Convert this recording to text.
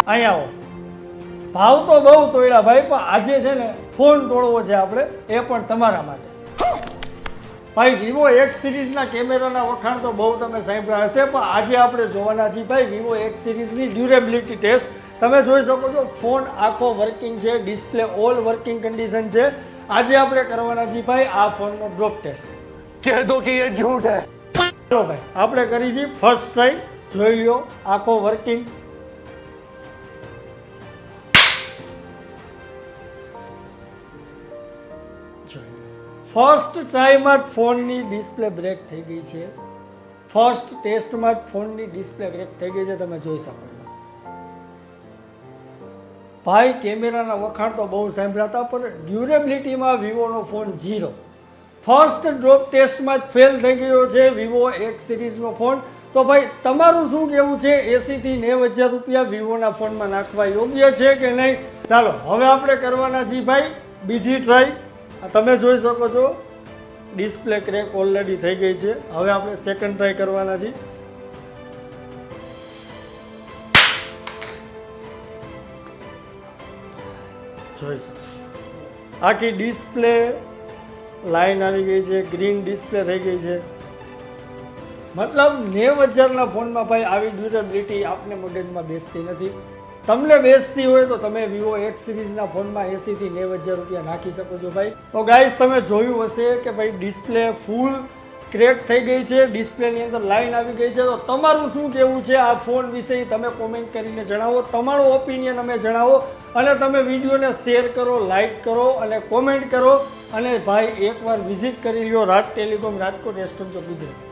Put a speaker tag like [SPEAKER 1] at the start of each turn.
[SPEAKER 1] અહીંયા આવો. ભાવ તો બહુ તોડ્યા ભાઈ, પણ આજે છે ને ફોન તોડવો છે આપણે, એ પણ તમારા માટે. ભાઈ વિવો એક્સ સિરીઝના કેમેરાના વખાણ તો બહુ તમે સાંભળ્યા હશે, પણ આજે આપણે જોવાના છીએ ભાઈ વિવો એક્સ સિરીઝની ડ્યુરેબિલિટી ટેસ્ટ. તમે જોઈ શકો છો ફોન આખો વર્કિંગ છે, ડિસ્પ્લે ઓલ વર્કિંગ કન્ડિશન છે. આજે આપણે કરવાના છીએ ભાઈ આ ફોનનો ડ્રોપ ટેસ્ટ.
[SPEAKER 2] कह दो कि ये झूठ है.
[SPEAKER 1] ચલો ભાઈ આપણે કરી છીએ ફર્સ્ટ ટ્રાય. જોઈ લ્યો આખો વર્કિંગ. ફર્સ્ટ ટ્રાયમાં જ ફોનની ડિસ્પ્લે બ્રેક થઈ ગઈ છે. ફર્સ્ટ ટેસ્ટમાં જ ફોનની ડિસ્પ્લે બ્રેક થઈ ગઈ છે, તમે જોઈ શકો છો. ભાઈ કેમેરાના વખાણ તો બહુ સાંભળ્યા હતા, પણ ડ્યુરેબિલિટીમાં વિવોનો ફોન 0. ફર્સ્ટ ડ્રોપ ટેસ્ટમાં જ ફેલ થઈ ગયો છે વિવો એક્સ સિરીઝનો ફોન. તો ભાઈ તમારું શું કહેવું છે? 80,000 થી 90,000 રૂપિયા વિવોના ફોનમાં નાખવા યોગ્ય છે કે નહીં? ચાલો હવે આપણે કરવાના છીએ ભાઈ બીજી ટ્રાય. તમે જોઈ શકો છો ડિસ્પ્લે ક્રેક ઓલરેડી થઈ ગઈ છે. હવે આપણે સેકન્ડ ટ્રાય કરવાના છીએ. જોઈ શકો આખી ડિસ્પ્લે લાઈન આવી ગઈ છે, ગ્રીન ડિસ્પ્લે થઈ ગઈ છે. મતલબ 90,000ના ફોનમાં ભાઈ આવી ડ્યુરેબિલિટી આપને મગજમાં બેસતી નથી. તમને બેસતી હોય તો તમે વિવો એક્સ સિરીઝના ફોનમાં 80,000 થી 90,000 રૂપિયા નાખી શકો છો ભાઈ. તો ગાઈઝ તમે જોયું હશે કે ભાઈ ડિસ્પ્લે ફૂલ ક્રેક થઈ ગઈ છે, ડિસ્પ્લેની અંદર લાઈન આવી ગઈ છે. તો તમારું શું કહેવું છે આ ફોન વિશે તમે કોમેન્ટ કરીને જણાવો. તમારો ઓપિનિયન અમે જણાવો અને તમે વિડીયોને શેર કરો, લાઇક કરો અને કોમેન્ટ કરો. અને ભાઈ એકવાર વિઝિટ કરી લ્યો રાજ ટેલિકોમ રાજકોટ રેસ્ટોરન્ટ ગુજરાત.